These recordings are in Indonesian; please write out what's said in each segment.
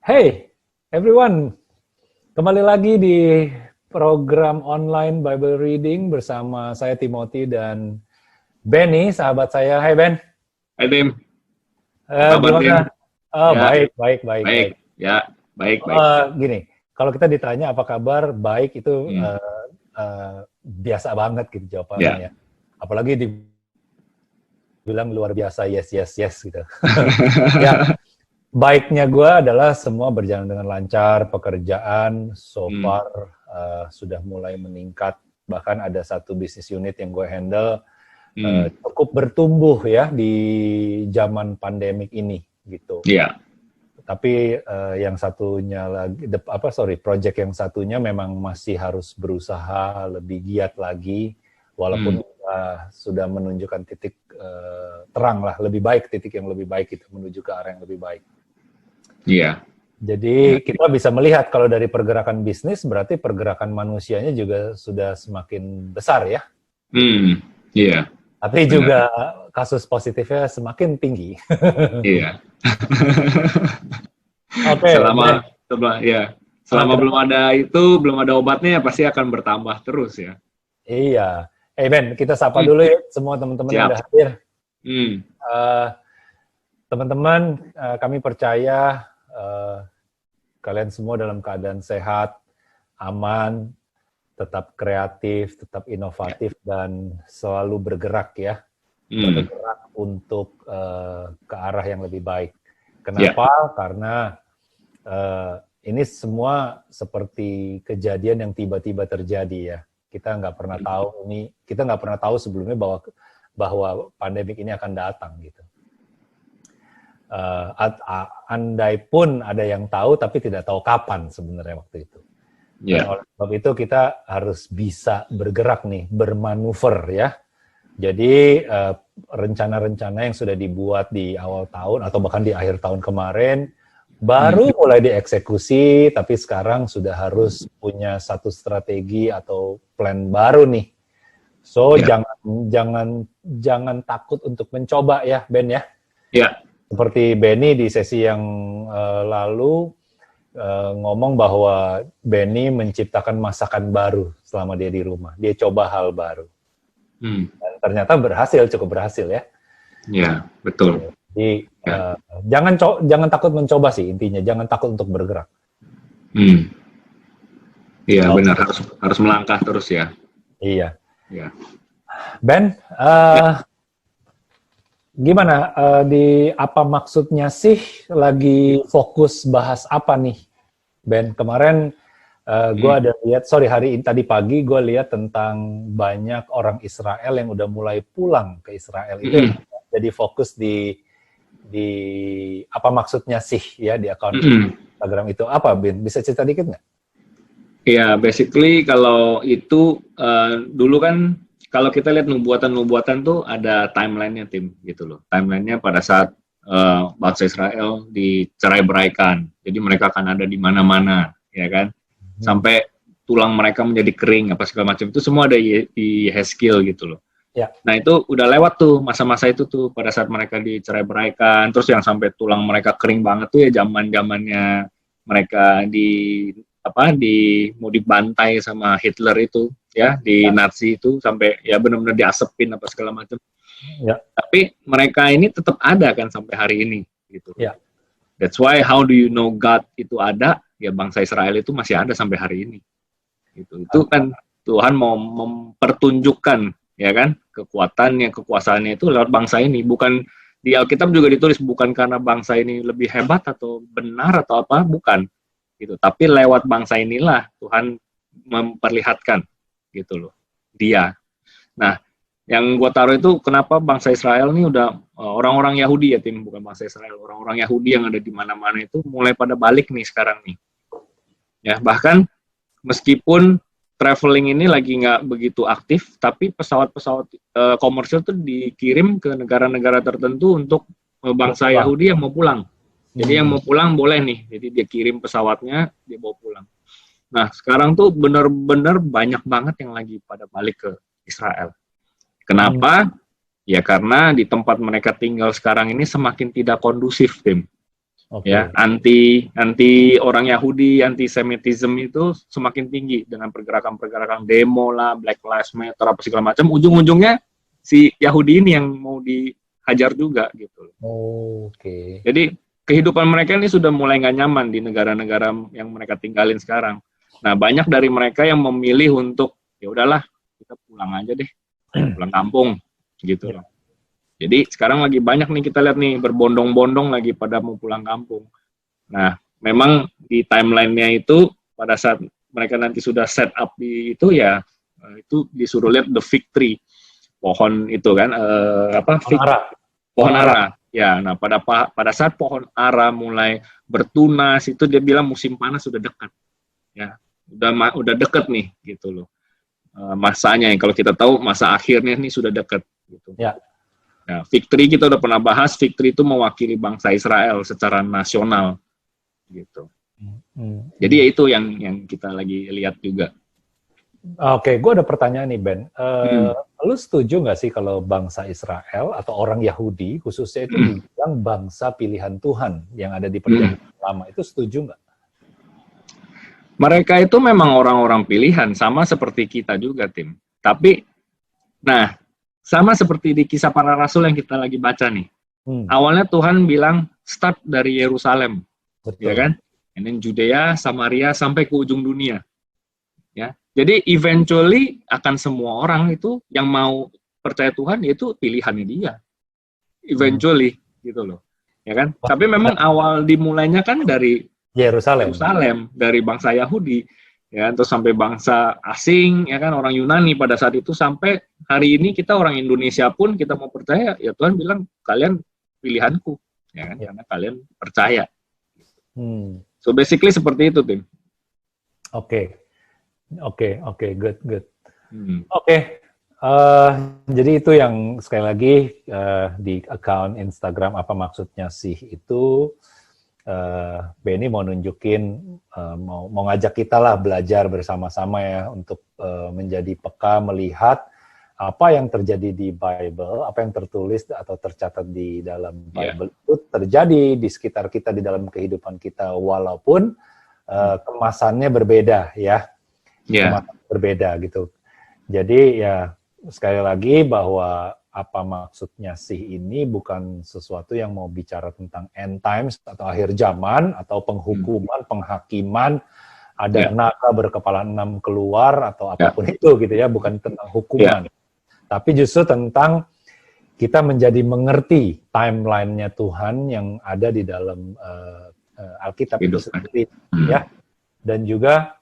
Hey everyone, kembali lagi di program online Bible Reading bersama saya Timothy dan Benny, sahabat saya. Hai Ben. Hai Tim, apa kabar Tim? Gimana? Ya, Baik. ya, baik. Gini, kalau kita ditanya apa kabar, baik itu Hmm. biasa banget gitu jawabannya Ya. ya. Apalagi dibilang luar biasa, yes gitu. Ya. Baiknya gue adalah semua berjalan dengan lancar, pekerjaan so far sudah mulai meningkat, bahkan ada satu bisnis unit yang gue handle cukup bertumbuh ya di zaman pandemik ini gitu. Iya. Tapi yang satunya lagi, project yang satunya memang masih harus berusaha lebih giat lagi, walaupun sudah menunjukkan titik terang lah, lebih baik, titik yang lebih baik itu menuju ke arah yang lebih baik. Iya. Jadi kita bisa melihat kalau dari pergerakan bisnis berarti pergerakan manusianya juga sudah semakin besar ya. Iya. Tapi juga kasus positifnya semakin tinggi. Iya. Oke. Selama belum ada obatnya pasti akan bertambah terus ya. Iya. Ben, kita sapa dulu ya semua teman-teman yang udah hadir. Teman-teman, kami percaya kalian semua dalam keadaan sehat, aman, tetap kreatif, tetap inovatif, dan selalu bergerak ya. Bergerak untuk ke arah yang lebih baik. Kenapa? Karena ini semua seperti kejadian yang tiba-tiba terjadi ya. Kita nggak pernah tahu sebelumnya bahwa pandemik ini akan datang gitu. Andai pun ada yang tahu, tapi tidak tahu kapan sebenarnya waktu itu. Dan oleh sebab itu kita harus bisa bergerak nih, bermanuver ya. Jadi rencana-rencana yang sudah dibuat di awal tahun atau bahkan di akhir tahun kemarin baru mulai dieksekusi, tapi sekarang sudah harus punya satu strategi atau plan baru nih. So jangan takut untuk mencoba ya Ben ya. Iya. Seperti Benny di sesi yang lalu ngomong bahwa Benny menciptakan masakan baru selama dia di rumah. Dia coba hal baru. Dan ternyata cukup berhasil ya. Iya, betul. Jadi jangan takut mencoba sih intinya. Jangan takut untuk bergerak. Iya, benar. Harus melangkah terus ya. Iya. Iya. Ben, gimana, apa maksudnya sih lagi fokus bahas apa nih, Ben? Kemarin gue ada lihat, tadi pagi gue lihat tentang banyak orang Israel yang udah mulai pulang ke Israel. Itu jadi fokus di apa maksudnya sih ya di akun Instagram itu. Apa, Ben? Bisa cerita dikit nggak? Iya, basically kalau itu dulu kan kalau kita lihat nubuatan tuh ada timeline-nya Tim gitu loh. Timeline-nya pada saat bangsa Israel dicerai-beraikan. Jadi mereka akan ada di mana-mana, ya kan? Sampai tulang mereka menjadi kering apa segala macam itu semua ada di Yeskiel gitu loh. Ya. Nah, itu udah lewat tuh masa-masa itu tuh pada saat mereka dicerai-beraikan, terus yang sampai tulang mereka kering banget tuh ya zaman-zamannya mereka mau dibantai sama Hitler itu ya di Nazi itu sampai ya benar-benar diasepin apa segala macam. Ya. Tapi mereka ini tetap ada kan sampai hari ini gitu. Ya. That's why how do you know God itu ada? Ya bangsa Israel itu masih ada sampai hari ini. Gitu. Itu kan Tuhan mau mempertunjukkan ya kan kekuatannya, kekuasaannya itu lewat bangsa ini. Bukan di Alkitab juga ditulis bukan karena bangsa ini lebih hebat atau benar atau apa, bukan. Gitu. Tapi lewat bangsa inilah Tuhan memperlihatkan gitu loh dia. Nah, yang gue taruh itu kenapa bangsa Israel ini udah orang-orang Yahudi ya Tim, bukan bangsa Israel, orang-orang Yahudi yang ada di mana-mana itu mulai pada balik nih sekarang nih. Ya, bahkan meskipun traveling ini lagi nggak begitu aktif, tapi pesawat-pesawat komersial tuh dikirim ke negara-negara tertentu untuk bangsa Yahudi yang mau pulang. Jadi yang mau pulang boleh nih, jadi dia kirim pesawatnya, dia bawa pulang. Nah, sekarang tuh benar-benar banyak banget yang lagi pada balik ke Israel. Kenapa? Ya karena di tempat mereka tinggal sekarang ini semakin tidak kondusif, Tim. Oke. Ya, anti orang Yahudi, antisemitisme itu semakin tinggi dengan pergerakan-pergerakan demo lah, Black Lives Matter apa segala macam. Ujung-ujungnya si Yahudi ini yang mau dihajar juga gitu. Oke. Jadi kehidupan mereka ini sudah mulai nggak nyaman di negara-negara yang mereka tinggalin sekarang. Nah, banyak dari mereka yang memilih untuk ya udahlah kita pulang aja deh, pulang kampung gitu loh. Jadi sekarang lagi banyak nih kita lihat nih berbondong-bondong lagi pada mau pulang kampung. Nah, memang di timeline-nya itu pada saat mereka nanti sudah set up di itu ya itu disuruh lihat the fig tree, pohon itu kan pohon ara. Ya, nah pada saat pohon ara mulai bertunas itu dia bilang musim panas sudah dekat. Ya, udah dekat nih gitu loh. Masanya yang kalau kita tahu masa akhirnya ini sudah dekat gitu. Ya. Nah, fig tree kita udah pernah bahas, fig tree itu mewakili bangsa Israel secara nasional, gitu. Jadi ya itu yang kita lagi lihat juga. Oke, gue ada pertanyaan nih Ben. Lu setuju nggak sih kalau bangsa Israel atau orang Yahudi khususnya itu dibilang bangsa pilihan Tuhan yang ada di Perjanjian Lama? Itu setuju nggak? Mereka itu memang orang-orang pilihan, sama seperti kita juga, Tim. Tapi, nah, sama seperti di Kisah Para Rasul yang kita lagi baca nih. Awalnya Tuhan bilang start dari Yerusalem, ya kan? Ini Judea, Samaria sampai ke ujung dunia. Ya. Jadi eventually akan semua orang itu yang mau percaya Tuhan yaitu pilihannya dia. Eventually gitu loh. Ya kan? Tapi memang awal dimulainya kan dari Yerusalem, dari bangsa Yahudi. Ya, terus sampai bangsa asing, ya kan, orang Yunani pada saat itu, sampai hari ini kita orang Indonesia pun kita mau percaya, ya Tuhan bilang kalian pilihanku, ya kan, karena kalian percaya. So basically seperti itu, Tim. Oke, good. Oke, jadi itu yang sekali lagi di account Instagram apa maksudnya sih itu. Benny mau nunjukin, mau ngajak kita lah belajar bersama-sama ya untuk menjadi peka melihat apa yang terjadi di Bible, apa yang tertulis atau tercatat di dalam Bible itu terjadi di sekitar kita, di dalam kehidupan kita, walaupun kemasannya berbeda ya, kemasannya berbeda gitu. Jadi ya sekali lagi bahwa apa maksudnya sih ini bukan sesuatu yang mau bicara tentang end times atau akhir zaman atau penghukuman, penghakiman, ada naga berkepala 6 keluar atau apapun itu gitu ya, bukan tentang hukuman. Tapi justru tentang kita menjadi mengerti timeline-nya Tuhan yang ada di dalam Alkitab itu sendiri ya. Dan juga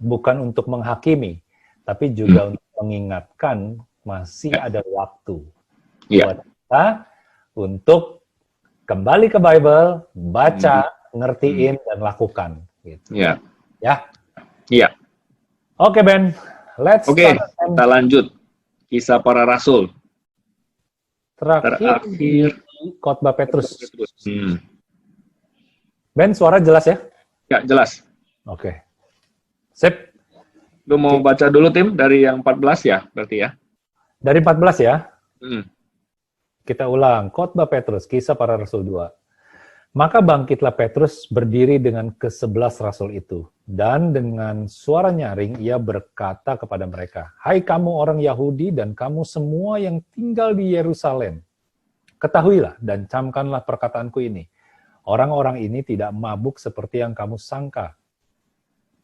bukan untuk menghakimi, tapi juga untuk mengingatkan masih ada waktu buat kita untuk kembali ke Bible, baca, ngertiin, dan lakukan. Gitu. Ya. Oke, Ben. Let's start. Kita lanjut. Kisah Para Rasul. Terakhir Khotbah Petrus. Ben, suara jelas ya? Ya, jelas. Oke. Sip. Lu mau baca dulu, Tim, dari yang 14 ya, berarti ya? Dari 14 ya. Kita ulang. Khotbah Petrus, Kisah Para Rasul 2. Maka bangkitlah Petrus berdiri dengan ke-11 rasul itu. Dan dengan suara nyaring ia berkata kepada mereka, "Hai kamu orang Yahudi dan kamu semua yang tinggal di Yerusalem. Ketahuilah dan camkanlah perkataanku ini. Orang-orang ini tidak mabuk seperti yang kamu sangka.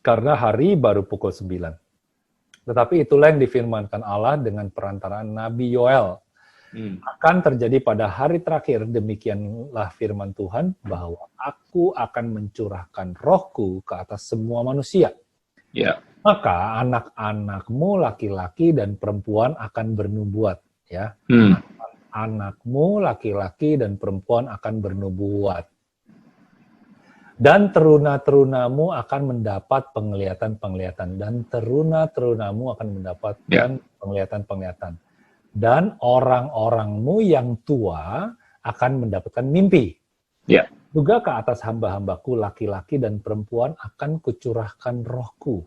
Karena hari baru pukul 9. Tetapi itulah yang difirmankan Allah dengan perantaraan Nabi Yoel. Akan terjadi pada hari terakhir, demikianlah firman Tuhan, bahwa aku akan mencurahkan rohku ke atas semua manusia. Maka anak-anakmu laki-laki dan perempuan akan bernubuat. Ya. Anakmu laki-laki dan perempuan akan bernubuat. Dan teruna-terunamu akan mendapat penglihatan-penglihatan. Dan teruna-terunamu akan mendapatkan penglihatan-penglihatan. Dan orang-orangmu yang tua akan mendapatkan mimpi. Juga ke atas hamba-hambaku laki-laki dan perempuan akan kucurahkan rohku.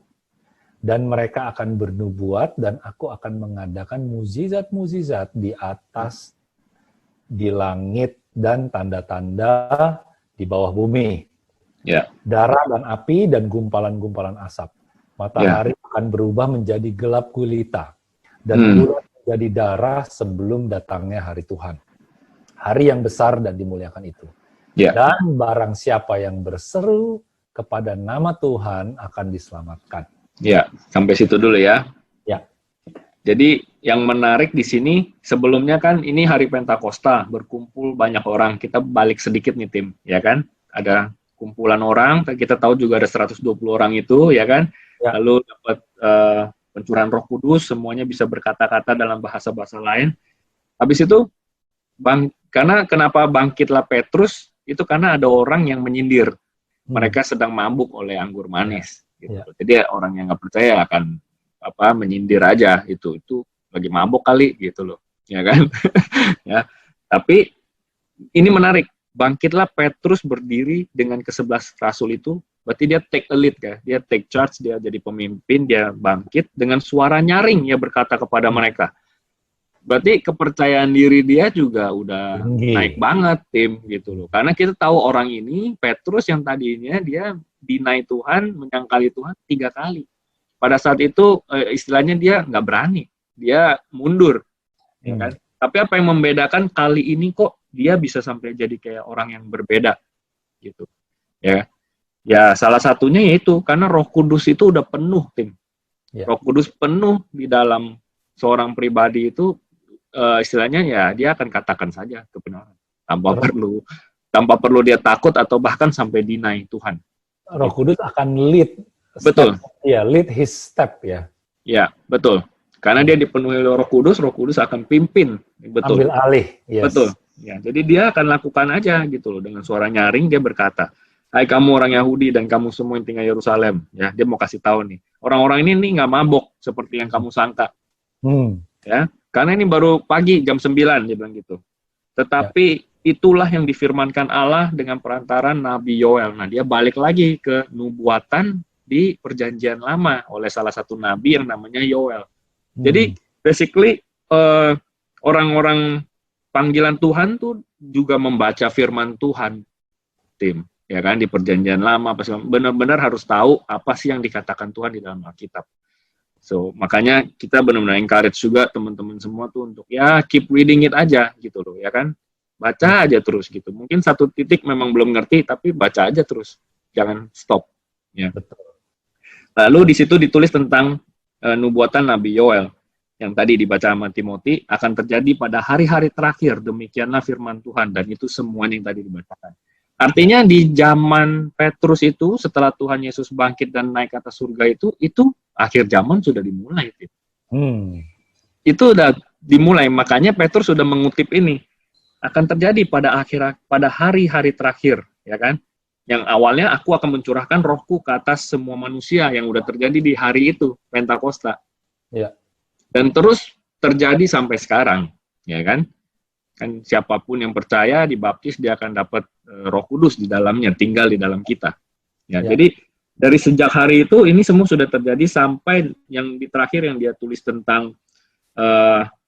Dan mereka akan bernubuat dan aku akan mengadakan mukjizat-mukjizat di atas, di langit, dan tanda-tanda di bawah bumi. Ya. Darah dan api dan gumpalan-gumpalan asap. Matahari akan berubah menjadi gelap gulita. Dan bulan menjadi darah sebelum datangnya hari Tuhan. Hari yang besar dan dimuliakan itu. Ya. Dan barang siapa yang berseru kepada nama Tuhan akan diselamatkan. Ya, sampai situ dulu ya. Ya. Jadi yang menarik di sini, sebelumnya kan ini hari Pentakosta, berkumpul banyak orang. Kita balik sedikit nih tim, ya kan? Ada kumpulan orang, kita tahu juga ada 120 orang itu, ya kan? Ya. Lalu dapat pencurahan Roh Kudus, semuanya bisa berkata-kata dalam bahasa-bahasa lain. Habis itu, karena kenapa bangkitlah Petrus, itu karena ada orang yang menyindir. Mereka sedang mabuk oleh anggur manis. Gitu. Jadi orang yang nggak percaya akan menyindir aja itu lagi mabuk kali gitu loh, ya kan? Ya. Tapi ini menarik, bangkitlah Petrus berdiri dengan ke-11 rasul itu, berarti dia take a lead ya, dia take charge, dia jadi pemimpin, dia bangkit dengan suara nyaring, ya berkata kepada mereka. Berarti kepercayaan diri dia juga udah naik banget tim gitu loh, karena kita tahu orang ini Petrus yang tadinya dia deny Tuhan, menyangkali Tuhan 3 kali. Pada saat itu istilahnya dia nggak berani, dia mundur, ya kan? Tapi apa yang membedakan kali ini kok dia bisa sampai jadi kayak orang yang berbeda, gitu, ya? Ya salah satunya yaitu karena Roh Kudus itu udah penuh tim, Roh Kudus penuh di dalam seorang pribadi itu, istilahnya ya dia akan katakan saja kebenaran tanpa perlu dia takut atau bahkan sampai deny Tuhan. Roh Kudus akan lead. Betul. Ya, lead his step ya. Ya, betul. Karena dia dipenuhi oleh Roh Kudus akan pimpin. Betul. Ambil alih. Yes. Betul. Ya, jadi dia akan lakukan aja gitu loh, dengan suara nyaring dia berkata, "Hai kamu orang Yahudi dan kamu semua yang tinggal Yerusalem." Ya, dia mau kasih tahu nih, orang-orang ini nih nggak mabok seperti yang kamu sangka. Ya, karena ini baru pagi jam 9 dia bilang gitu. Tetapi itulah yang difirmankan Allah dengan perantaran Nabi Yoel. Nah, dia balik lagi ke nubuatan di Perjanjian Lama oleh salah satu nabi yang namanya Yoel. Jadi, basically orang-orang panggilan Tuhan tuh juga membaca firman Tuhan, tim, ya kan, di Perjanjian Lama, benar-benar harus tahu apa sih yang dikatakan Tuhan di dalam Alkitab. So, makanya kita benar-benar encourage juga teman-teman semua tuh untuk ya keep reading it aja gitu loh, ya kan? Baca aja terus gitu. Mungkin satu titik memang belum ngerti, tapi baca aja terus. Jangan stop. Ya. Betul. Lalu di situ ditulis tentang nubuatan Nabi Yoel. Yang tadi dibaca sama Timothy, akan terjadi pada hari-hari terakhir. Demikianlah firman Tuhan. Dan itu semuanya yang tadi dibacakan. Artinya di zaman Petrus itu, setelah Tuhan Yesus bangkit dan naik ke atas surga itu akhir zaman sudah dimulai. Itu udah dimulai. Makanya Petrus sudah mengutip ini. Akan terjadi pada hari-hari terakhir, ya kan? Yang awalnya aku akan mencurahkan rohku ke atas semua manusia, yang udah terjadi di hari itu, Pentakosta. Ya. Dan terus terjadi sampai sekarang, ya kan? Kan siapapun yang percaya dibaptis dia akan dapat Roh Kudus di dalamnya, tinggal di dalam kita. Ya. Jadi dari sejak hari itu ini semua sudah terjadi sampai yang di terakhir yang dia tulis tentang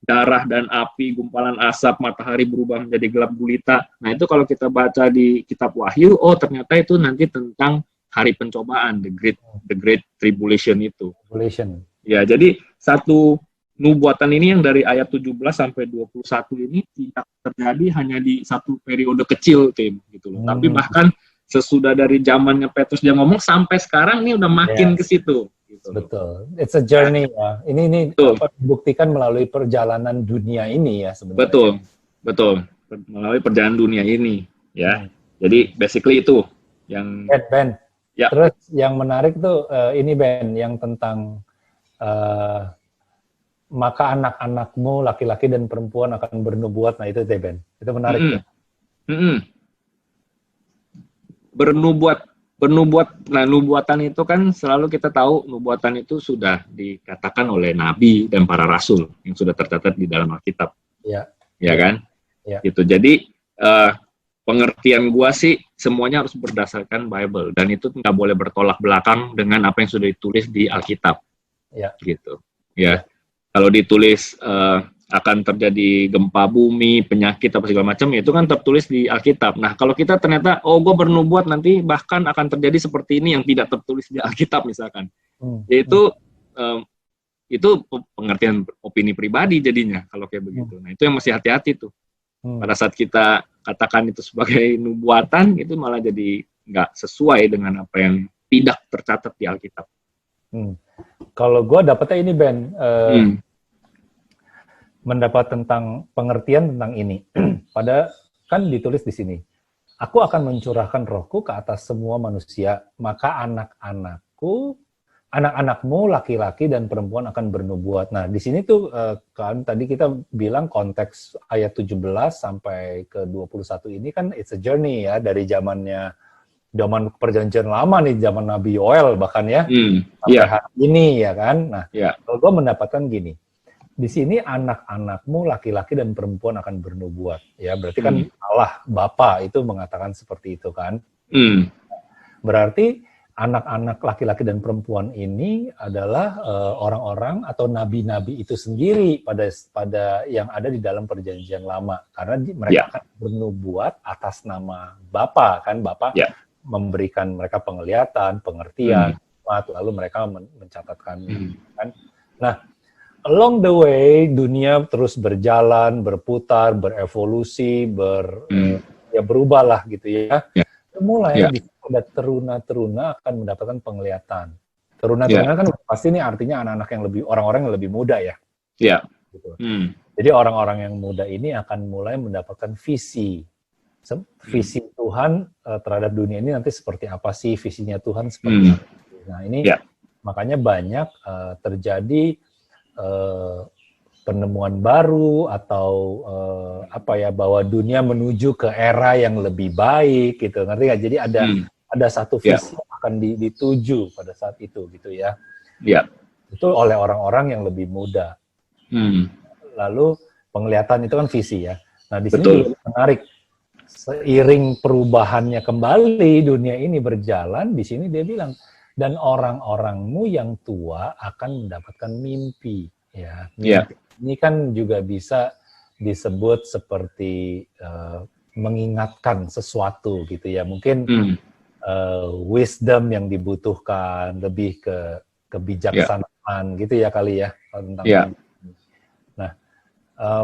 darah dan api, gumpalan asap, matahari berubah menjadi gelap gulita. Nah itu kalau kita baca di kitab Wahyu, ternyata itu nanti tentang hari pencobaan, the great tribulation itu. Ya, jadi satu nubuatan ini yang dari ayat 17 sampai 21 ini tidak terjadi hanya di satu periode kecil, tim, gitu loh. Tapi bahkan sesudah dari zamannya Petrus dia ngomong sampai sekarang ini udah makin ke situ. Gitu. Betul, it's a journey ya. Ini dibuktikan melalui perjalanan dunia ini ya sebenarnya. Betul, melalui perjalanan dunia ini ya. Jadi basically itu yang. Ben. Ya. Terus yang menarik tuh ini Ben, yang tentang maka anak-anakmu laki-laki dan perempuan akan bernubuat. Nah itu deh Ben, itu menarik. Bernubuat, nah nubuatan itu kan selalu kita tahu nubuatan itu sudah dikatakan oleh nabi dan para rasul yang sudah tercatat di dalam Alkitab, ya kan? Ya. Gitu. Jadi pengertian gua sih semuanya harus berdasarkan Bible dan itu nggak boleh bertolak belakang dengan apa yang sudah ditulis di Alkitab, gitu. Ya, kalau ditulis akan terjadi gempa bumi, penyakit apa segala macam, itu kan tertulis di Alkitab. Nah, kalau kita ternyata, gue bernubuat nanti bahkan akan terjadi seperti ini yang tidak tertulis di Alkitab misalkan, yaitu itu pengertian opini pribadi jadinya kalau kayak begitu. Nah, itu yang masih hati-hati tuh. Pada saat kita katakan itu sebagai nubuatan, itu malah jadi nggak sesuai dengan apa yang tidak tercatat di Alkitab. Kalau gue dapetnya ini Ben, mendapat tentang pengertian tentang ini. Pada kan ditulis di sini, aku akan mencurahkan rohku ke atas semua manusia, maka anak-anakmu laki-laki dan perempuan akan bernubuat. Nah, di sini tuh kan tadi kita bilang konteks ayat 17 sampai ke 21 ini kan it's a journey ya, dari zaman perjanjian lama nih, zaman Nabi Yoel bahkan ya, sampai hari ini ya kan. Nah, kalau gue mendapatkan gini, di sini anak-anakmu laki-laki dan perempuan akan bernubuat. Ya, berarti kan Allah Bapa itu mengatakan seperti itu kan. Berarti anak-anak laki-laki dan perempuan ini adalah orang-orang atau nabi-nabi itu sendiri pada yang ada di dalam perjanjian lama, karena mereka akan bernubuat atas nama Bapa kan, Bapa memberikan mereka penglihatan, pengertian, lalu mereka mencatatkan kan. Nah, along the way dunia terus berjalan, berputar, berevolusi, berubahlah gitu ya. Mulai ada teruna-teruna akan mendapatkan penglihatan. Teruna-teruna kan pasti ini artinya anak-anak yang orang-orang yang lebih muda ya. Gitu. Jadi orang-orang yang muda ini akan mulai mendapatkan visi Tuhan terhadap dunia ini nanti seperti apa sih, visinya Tuhan seperti apa. Nah ini makanya banyak terjadi penemuan baru atau bahwa dunia menuju ke era yang lebih baik gitu, ngerti nggak? Jadi ada satu visi yang akan dituju pada saat itu gitu ya. Itu oleh orang-orang yang lebih muda. Lalu penglihatan itu kan visi ya. Nah di sini juga menarik, seiring perubahannya kembali dunia ini berjalan, di sini dia bilang, dan orang-orangmu yang tua akan mendapatkan mimpi. Ya, ini kan juga bisa disebut seperti mengingatkan sesuatu gitu ya. Mungkin wisdom yang dibutuhkan, lebih ke kebijaksanaan gitu ya kali ya tentang ini. Nah,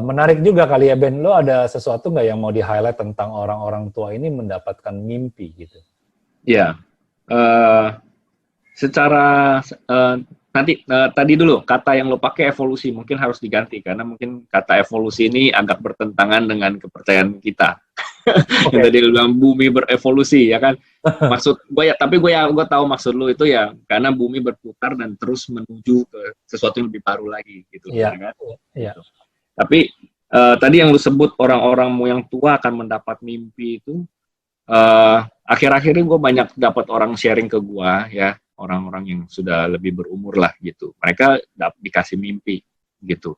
menarik juga kali ya Ben, lo ada sesuatu nggak yang mau di-highlight tentang orang-orang tua ini mendapatkan mimpi gitu? Secara tadi dulu kata yang lo pakai evolusi mungkin harus diganti, karena mungkin kata evolusi ini agak bertentangan dengan kepercayaan kita. Yang tadi lo bilang bumi berevolusi ya kan, maksud gue ya, tapi gue tahu maksud lo itu ya karena bumi berputar dan terus menuju ke sesuatu yang lebih baru lagi gitu kan. Gitu. Tapi tadi yang lo sebut orang-orangmu yang tua akan mendapat mimpi itu, akhir-akhir ini gue banyak dapat orang sharing ke gue ya, orang-orang yang sudah lebih berumur lah gitu. Mereka dikasih mimpi gitu.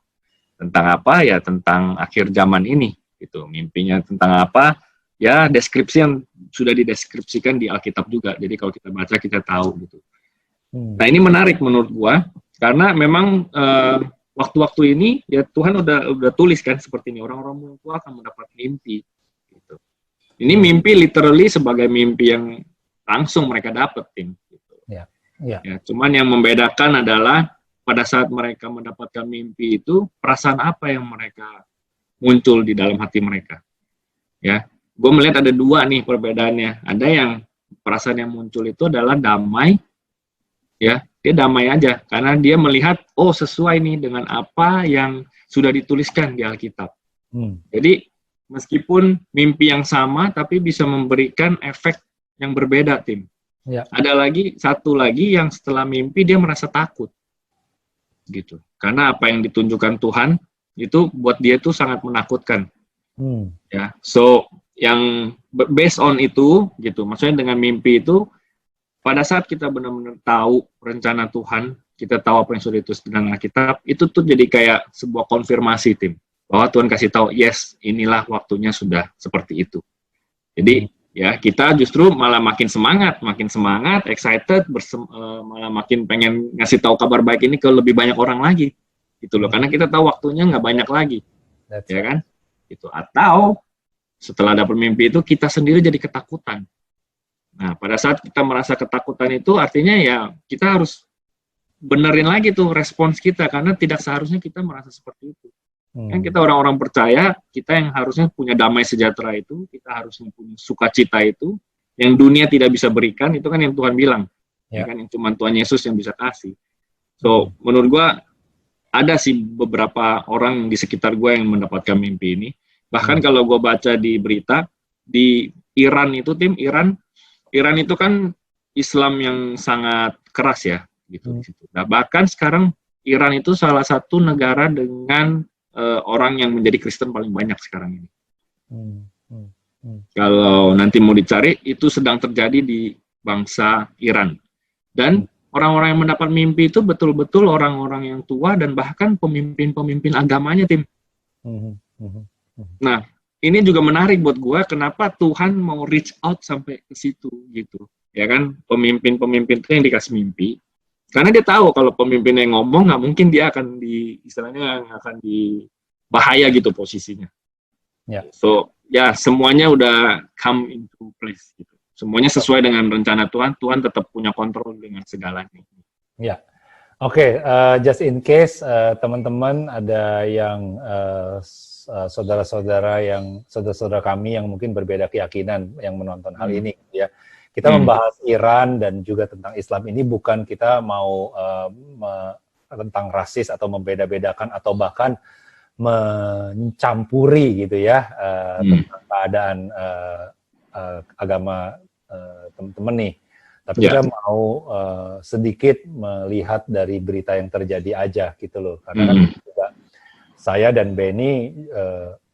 Tentang apa ya? Tentang akhir zaman ini gitu. Mimpinya tentang apa? Ya deskripsi yang sudah dideskripsikan di Alkitab juga. Jadi kalau kita baca kita tahu gitu. Nah ini menarik menurut gua karena memang waktu-waktu ini ya Tuhan udah tulis kan seperti ini, orang-orang tua akan mendapat mimpi gitu. Ini mimpi literally sebagai mimpi yang langsung mereka dapetin. Ya, cuman yang membedakan adalah pada saat mereka mendapatkan mimpi itu, perasaan apa yang mereka muncul di dalam hati mereka. Ya, gue melihat ada dua nih perbedaannya. Ada yang perasaan yang muncul itu adalah damai, ya, dia damai aja karena dia melihat sesuai nih dengan apa yang sudah dituliskan di Alkitab. Jadi meskipun mimpi yang sama, tapi bisa memberikan efek yang berbeda, Tim. Ada satu lagi yang setelah mimpi dia merasa takut gitu, karena apa yang ditunjukkan Tuhan itu buat dia itu sangat menakutkan. Ya, so yang based on itu gitu, maksudnya dengan mimpi itu pada saat kita benar-benar tahu rencana Tuhan, kita tahu apa yang sudah ditulis dalam Alkitab, itu tuh jadi kayak sebuah konfirmasi, Tim, bahwa Tuhan kasih tahu, yes, inilah waktunya sudah seperti itu. Jadi ya kita justru malah makin semangat, excited, malah makin pengen ngasih tahu kabar baik ini ke lebih banyak orang lagi, gitu loh. Karena kita tahu waktunya nggak banyak lagi, That's ya right. kan? Itu atau setelah dapat mimpi itu kita sendiri jadi ketakutan. Nah, pada saat kita merasa ketakutan itu artinya ya kita harus benerin lagi tuh respons kita, karena tidak seharusnya kita merasa seperti itu. Kan kita orang-orang percaya, kita yang harusnya punya damai sejahtera itu, kita harusnya punya sukacita itu, yang dunia tidak bisa berikan, itu kan yang Tuhan bilang. Ya kan, yang cuma Tuhan Yesus yang bisa kasih. So, menurut gua ada sih beberapa orang di sekitar gua yang mendapatkan mimpi ini. Bahkan kalau gua baca di berita, di Iran itu, Iran itu kan Islam yang sangat keras ya, gitu di situ. Nah, bahkan sekarang Iran itu salah satu negara dengan orang yang menjadi Kristen paling banyak sekarang ini. Kalau nanti mau dicari, itu sedang terjadi di bangsa Iran. Dan orang-orang yang mendapat mimpi itu betul-betul orang-orang yang tua dan bahkan pemimpin-pemimpin agamanya, Tim. Nah, ini juga menarik buat gue, kenapa Tuhan mau reach out sampai ke situ, gitu. Ya kan, pemimpin-pemimpin itu yang dikasih mimpi. Karena dia tahu kalau pemimpin yang ngomong, nggak mungkin dia akan istilahnya akan bahaya gitu posisinya. So, ya semuanya udah come into place gitu. Semuanya sesuai dengan rencana Tuhan. Tuhan tetap punya kontrol dengan segalanya. Ya, oke. Just in case teman-teman ada yang saudara-saudara kami yang mungkin berbeda keyakinan yang menonton hal ini, ya. Kita membahas Iran dan juga tentang Islam ini bukan kita mau tentang rasis atau membeda-bedakan atau bahkan mencampuri gitu ya tentang keadaan agama teman-teman nih. Tapi kita mau sedikit melihat dari berita yang terjadi aja gitu loh. Karena kan juga saya dan Benny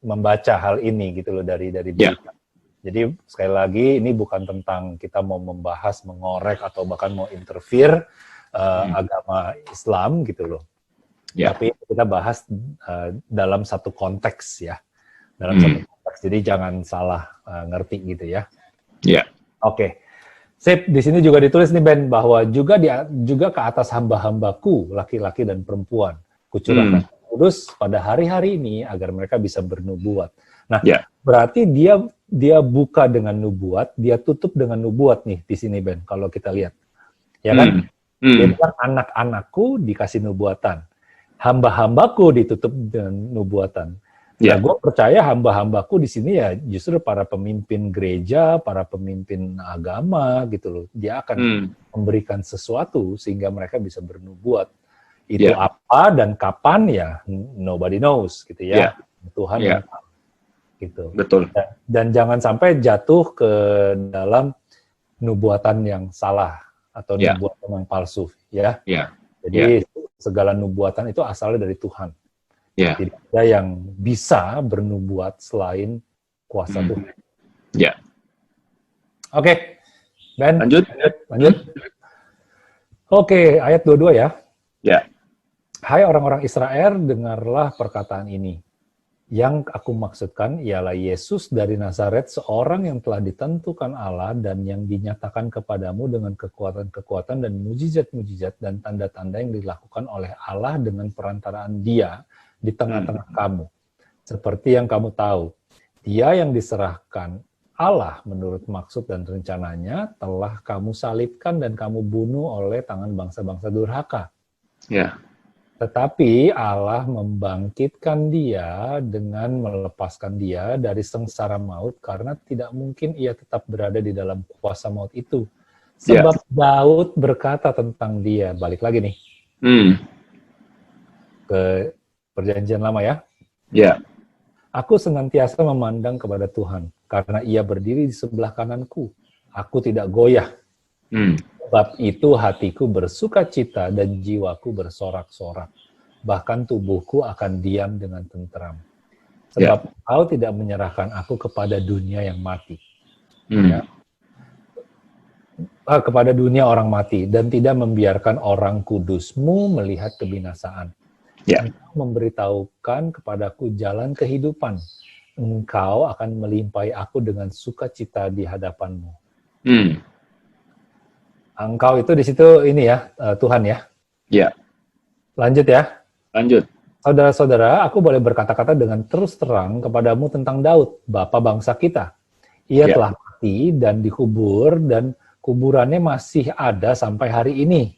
membaca hal ini gitu loh dari berita. Jadi sekali lagi ini bukan tentang kita mau membahas, mengorek atau bahkan mau interfere agama Islam gitu loh. Tapi kita bahas dalam satu konteks ya. Dalam satu konteks. Jadi jangan salah ngerti gitu ya. Oke. Sip, di sini juga ditulis nih Ben bahwa juga ke atas hamba-hambaku laki-laki dan perempuan kucurahkan kudus pada hari-hari ini agar mereka bisa bernubuat. Nah, berarti dia buka dengan nubuat, dia tutup dengan nubuat nih di sini Ben, kalau kita lihat. Ya kan? Dia bilang anak-anakku dikasih nubuatan. Hamba-hambaku ditutup dengan nubuatan. Nah, gue percaya hamba-hambaku di sini ya justru para pemimpin gereja, para pemimpin agama gitu loh. Dia akan memberikan sesuatu sehingga mereka bisa bernubuat. Itu apa dan kapan ya nobody knows gitu ya. Tuhan yang tahu. Gitu. Betul. Dan jangan sampai jatuh ke dalam nubuatan yang salah atau nubuatan yang palsu ya. Jadi segala nubuatan itu asalnya dari Tuhan. Tidak ada yang bisa bernubuat selain kuasa Tuhan. Oke. Ben. Lanjut. Oke, ayat 22 ya. Hai orang-orang Israel, dengarlah perkataan ini. Yang aku maksudkan ialah Yesus dari Nazaret, seorang yang telah ditentukan Allah dan yang dinyatakan kepadamu dengan kekuatan-kekuatan dan mujizat-mujizat dan tanda-tanda yang dilakukan oleh Allah dengan perantaraan Dia di tengah-tengah kamu. Seperti yang kamu tahu, Dia yang diserahkan Allah menurut maksud dan rencananya telah kamu salibkan dan kamu bunuh oleh tangan bangsa-bangsa durhaka. Tetapi Allah membangkitkan Dia dengan melepaskan Dia dari sengsara maut karena tidak mungkin Ia tetap berada di dalam kuasa maut itu. Sebab Daud berkata tentang Dia, balik lagi nih ke Perjanjian Lama ya. Aku senantiasa memandang kepada Tuhan karena Ia berdiri di sebelah kananku. Aku tidak goyah. Sebab itu hatiku bersuka cita dan jiwaku bersorak-sorak. Bahkan tubuhku akan diam dengan tenteram. Sebab Kau tidak menyerahkan aku kepada dunia yang mati. Kepada dunia orang mati. Dan tidak membiarkan orang kudus-Mu melihat kebinasaan. Engkau memberitahukan kepadaku jalan kehidupan. Engkau akan melimpahi aku dengan sukacita di hadapan-Mu. Engkau itu di situ ini ya, Tuhan ya. Lanjut. Saudara-saudara, aku boleh berkata-kata dengan terus terang kepadamu tentang Daud, bapa bangsa kita. Ia telah mati dan dikubur, dan kuburannya masih ada sampai hari ini.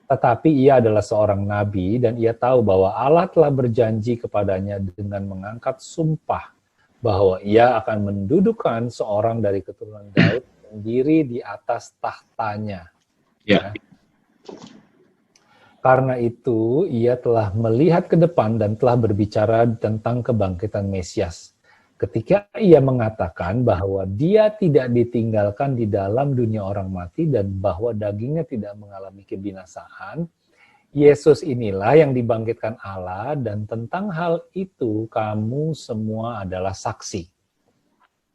Tetapi ia adalah seorang nabi, dan ia tahu bahwa Allah telah berjanji kepadanya dengan mengangkat sumpah bahwa ia akan mendudukan seorang dari keturunan Daud sendiri di atas tahtanya. Ya. Karena itu, ia telah melihat ke depan dan telah berbicara tentang kebangkitan Mesias. Ketika ia mengatakan bahwa dia tidak ditinggalkan di dalam dunia orang mati dan bahwa dagingnya tidak mengalami kebinasaan, Yesus inilah yang dibangkitkan Allah, dan tentang hal itu kamu semua adalah saksi.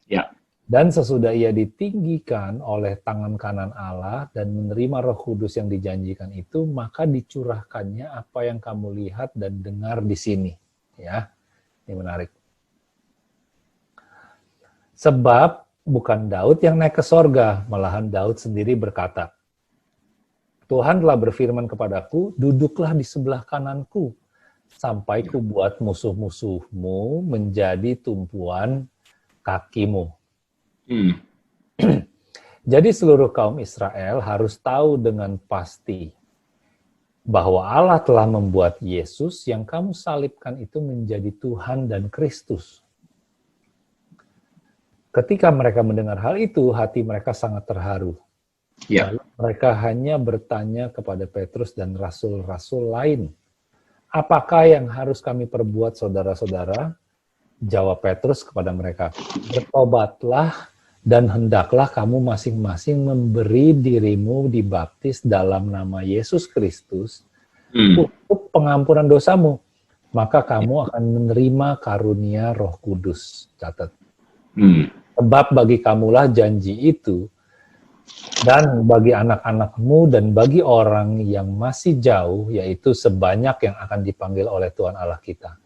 Ya. Dan sesudah ia ditinggikan oleh tangan kanan Allah dan menerima Roh Kudus yang dijanjikan itu, maka dicurahkannya apa yang kamu lihat dan dengar di sini. Ya, ini menarik. Sebab bukan Daud yang naik ke sorga, malahan Daud sendiri berkata, Tuhan telah berfirman kepadaku, duduklah di sebelah kananku, sampai ku buat musuh-musuhmu menjadi tumpuan kakimu. Jadi seluruh kaum Israel harus tahu dengan pasti bahwa Allah telah membuat Yesus yang kamu salibkan itu menjadi Tuhan dan Kristus. Ketika mereka mendengar hal itu, hati mereka sangat terharu. Ya. Lalu mereka hanya bertanya kepada Petrus dan rasul-rasul lain, apakah yang harus kami perbuat, saudara-saudara? Jawab Petrus kepada mereka, bertobatlah dan hendaklah kamu masing-masing memberi dirimu dibaptis dalam nama Yesus Kristus untuk pengampunan dosamu. Maka kamu akan menerima karunia Roh Kudus. Catat. Sebab bagi kamulah janji itu, dan bagi anak-anakmu dan bagi orang yang masih jauh, yaitu sebanyak yang akan dipanggil oleh Tuhan Allah kita.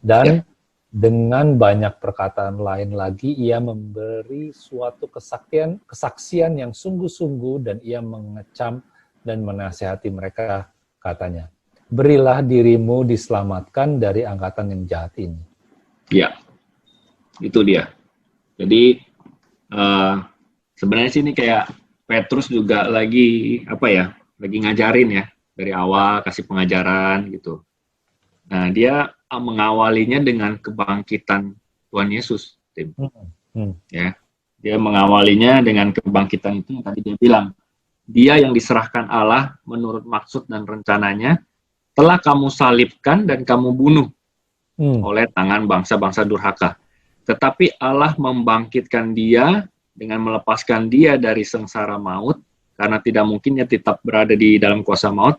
Dan dengan banyak perkataan lain lagi, ia memberi suatu kesaksian yang sungguh-sungguh, dan ia mengecam dan menasihati mereka, katanya, berilah dirimu diselamatkan dari angkatan yang jahat ini. Ya, itu dia. Jadi sebenarnya sih ini kayak Petrus juga lagi lagi ngajarin ya dari awal, kasih pengajaran gitu. Nah, dia mengawalinya dengan kebangkitan Tuhan Yesus, Tim. Ya, dia mengawalinya dengan kebangkitan itu yang tadi dia bilang, dia yang diserahkan Allah menurut maksud dan rencananya telah kamu salibkan dan kamu bunuh oleh tangan bangsa-bangsa durhaka. Tetapi Allah membangkitkan dia dengan melepaskan dia dari sengsara maut, karena tidak mungkin dia tetap berada di dalam kuasa maut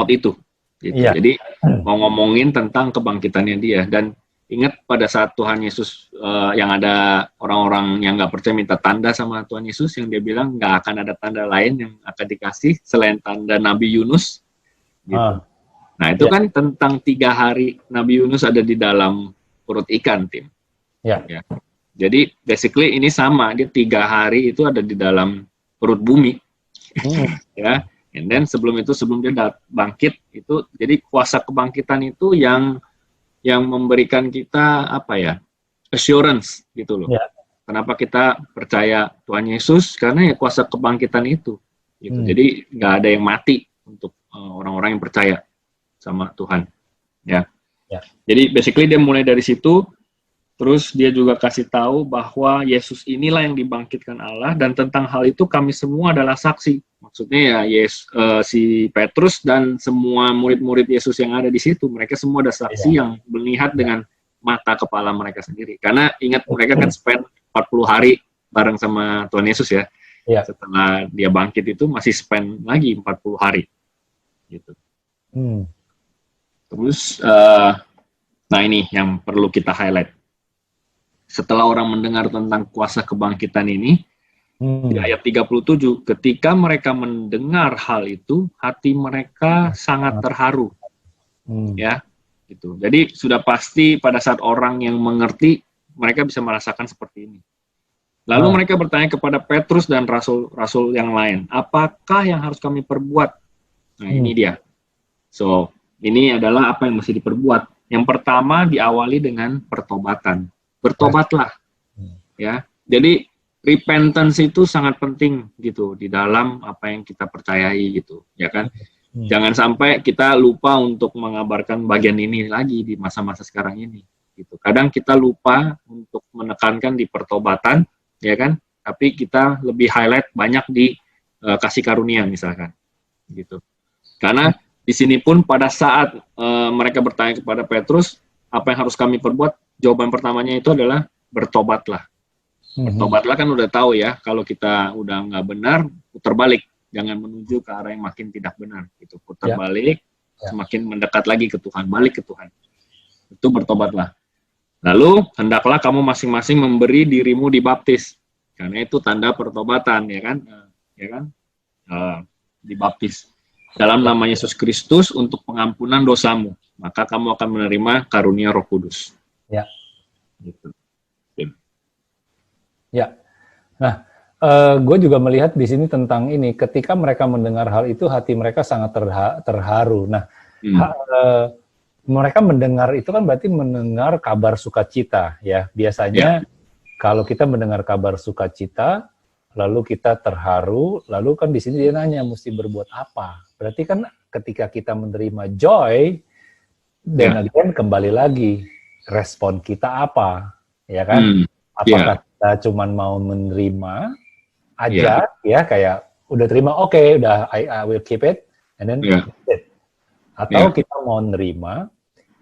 itu. Gitu. Iya. Jadi mau ngomongin tentang kebangkitannya dia, dan ingat pada saat Tuhan Yesus yang ada orang-orang yang nggak percaya minta tanda sama Tuhan Yesus, yang dia bilang nggak akan ada tanda lain yang akan dikasih selain tanda Nabi Yunus. Gitu. Nah itu kan tentang 3 hari Nabi Yunus ada di dalam perut ikan, Tim. Ya. Jadi basically ini sama, dia 3 hari itu ada di dalam perut bumi. Ya. And then sebelum dia bangkit itu, jadi kuasa kebangkitan itu yang memberikan kita assurance gitu loh. Yeah. Kenapa kita percaya Tuhan Yesus? Karena ya kuasa kebangkitan itu. Gitu. Jadi nggak ada yang mati untuk orang-orang yang percaya sama Tuhan. Ya. Yeah. Jadi basically dia mulai dari situ. Terus dia juga kasih tahu bahwa Yesus inilah yang dibangkitkan Allah, dan tentang hal itu kami semua adalah saksi. Maksudnya ya si Petrus dan semua murid-murid Yesus yang ada di situ, mereka semua ada saksi yang melihat dengan mata kepala mereka sendiri. Karena ingat mereka kan spend 40 hari bareng sama Tuhan Yesus ya. Setelah dia bangkit itu masih spend lagi 40 hari. Gitu. Terus, nah ini yang perlu kita highlight. Setelah orang mendengar tentang kuasa kebangkitan ini, di ayat 37, ketika mereka mendengar hal itu, hati mereka sangat terharu. Ya, gitu. Jadi sudah pasti pada saat orang yang mengerti, mereka bisa merasakan seperti ini. Lalu mereka bertanya kepada Petrus dan rasul-rasul yang lain, apakah yang harus kami perbuat? Nah, ini dia. So, Ini adalah apa yang mesti diperbuat. Yang pertama diawali dengan pertobatan. Bertobatlah, ya. Jadi repentance itu sangat penting gitu di dalam apa yang kita percayai gitu, ya kan? Jangan sampai kita lupa untuk mengabarkan bagian ini lagi di masa-masa sekarang ini. Gitu. Kadang kita lupa untuk menekankan di pertobatan, ya kan? Tapi kita lebih highlight banyak di kasih karunia misalkan, gitu. Karena di sini pun pada saat mereka bertanya kepada Petrus, apa yang harus kami perbuat? Jawaban pertamanya itu adalah bertobatlah. Bertobatlah kan udah tahu ya, kalau kita udah nggak benar, putar balik. Jangan menuju ke arah yang makin tidak benar. Gitu. Putar balik, semakin mendekat lagi ke Tuhan, balik ke Tuhan. Itu bertobatlah. Lalu, hendaklah kamu masing-masing memberi dirimu dibaptis. Karena itu tanda pertobatan, ya kan? Dibaptis. Dalam nama Yesus Kristus untuk pengampunan dosamu. Maka kamu akan menerima karunia Roh Kudus. Ya. Gitu. Ya. Nah, gue juga melihat di sini tentang ini. Ketika mereka mendengar hal itu, hati mereka sangat terharu. Nah, mereka mendengar itu kan berarti mendengar kabar sukacita, ya. Biasanya kalau kita mendengar kabar sukacita, lalu kita terharu, lalu kan di sini dia nanya mesti berbuat apa. Berarti kan ketika kita menerima joy, dan again kembali lagi respon kita apa, ya kan? Apakah kita cuma mau menerima aja, ya kayak udah terima, oke, udah I will keep it, and then it. Atau kita mau nerima,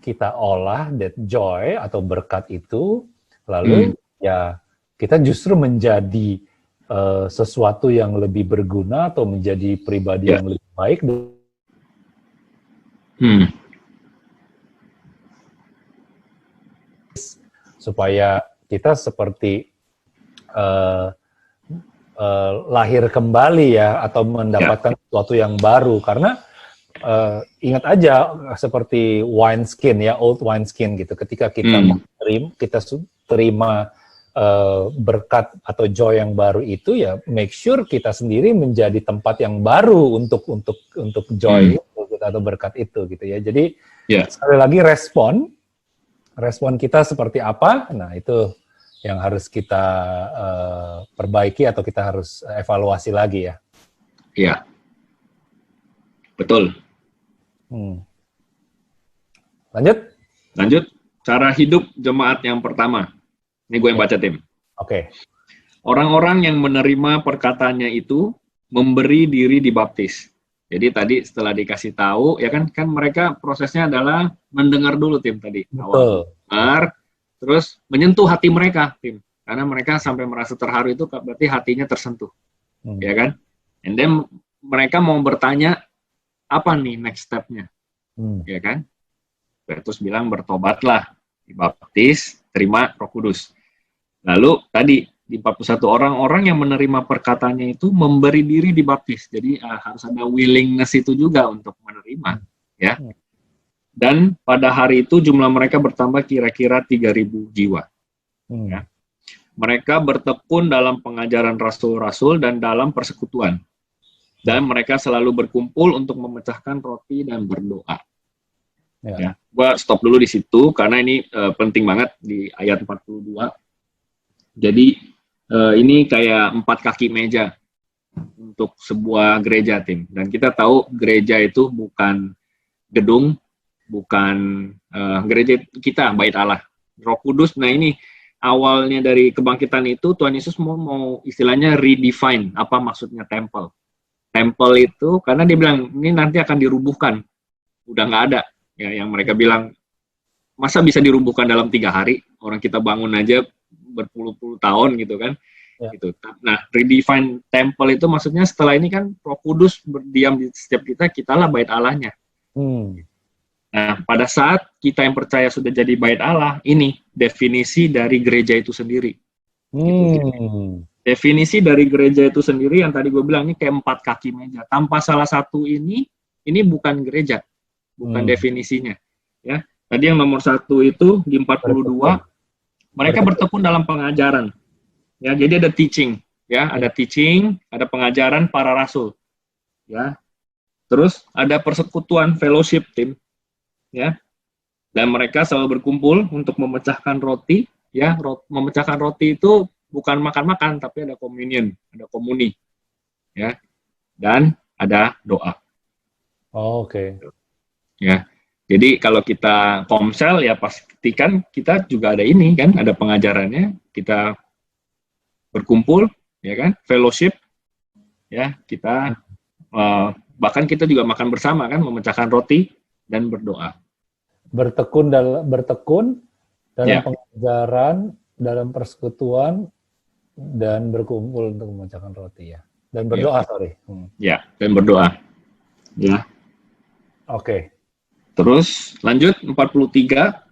kita olah that joy atau berkat itu, lalu ya kita justru menjadi sesuatu yang lebih berguna atau menjadi pribadi yang lebih baik. Supaya kita seperti lahir kembali ya, atau mendapatkan sesuatu yang baru. Karena ingat aja seperti wine skin ya, old wine skin gitu. Ketika kita terima berkat atau joy yang baru itu, ya make sure kita sendiri menjadi tempat yang baru untuk joy atau berkat itu gitu ya. Jadi sekali lagi respon kita seperti apa, nah itu yang harus kita perbaiki atau kita harus evaluasi lagi ya. Iya, betul. Lanjut. Cara hidup jemaat yang pertama. Ini gue yang baca, Tim. Oke. Orang-orang yang menerima perkataannya itu memberi diri dibaptis. Jadi tadi setelah dikasih tahu, ya kan mereka prosesnya adalah mendengar dulu, Tim, tadi. Betul. Dengar, terus menyentuh hati mereka, Tim. Karena mereka sampai merasa terharu itu berarti hatinya tersentuh. Ya kan? And then mereka mau bertanya, apa nih next step-nya? Ya kan? Petrus bilang bertobatlah, dibaptis, terima Roh Kudus. Lalu tadi di 41 orang yang menerima perkataannya itu memberi diri dibaptis. Jadi harus ada willingness itu juga untuk menerima, ya. Dan pada hari itu jumlah mereka bertambah kira-kira 3.000 jiwa. Ya. Mereka bertekun dalam pengajaran rasul-rasul dan dalam persekutuan. Dan mereka selalu berkumpul untuk memecahkan roti dan berdoa. Ya. Gua stop dulu di situ karena ini penting banget di ayat 42. Jadi ini kayak 4 kaki meja untuk sebuah gereja, Tim. Dan kita tahu gereja itu bukan gedung, bukan gereja kita, bait Allah. Roh Kudus, nah ini awalnya dari kebangkitan itu Tuhan Yesus mau istilahnya redefine apa maksudnya temple. Temple itu karena dia bilang ini nanti akan dirubuhkan, udah nggak ada. Ya, yang mereka bilang masa bisa dirubuhkan dalam 3 hari, orang kita bangun aja berpuluh-puluh tahun gitu kan. Gitu. Nah, redefine temple itu maksudnya setelah ini kan Roh Kudus berdiam di setiap kita lah bait Allahnya. Nah, pada saat kita yang percaya sudah jadi bait Allah, ini definisi dari gereja itu sendiri. Gitu. Definisi dari gereja itu sendiri yang tadi gue bilang ini kayak 4 kaki meja. Tanpa salah satu ini bukan gereja, bukan definisinya. Ya, tadi yang nomor 1 itu di 42, mereka bertekun dalam pengajaran. Ya, jadi ada teaching, ya, ada teaching, ada pengajaran para rasul. Ya. Terus ada persekutuan, fellowship, Tim. ya. Dan mereka selalu berkumpul untuk memecahkan roti, ya. Memecahkan roti itu bukan makan-makan, tapi ada communion, ada komuni, ya. Dan ada doa. Oh, oke. Ya. Jadi kalau kita komsel ya pastikan kita juga ada ini kan, ada pengajarannya, kita berkumpul, ya kan, fellowship, ya, kita bahkan kita juga makan bersama kan, memecahkan roti dan berdoa. Bertekun dalam Ya. pengajaran, dalam persekutuan, dan berkumpul untuk memecahkan roti ya. Dan berdoa, sorry. Ya, dan berdoa. Ya. Oke. Terus lanjut 43,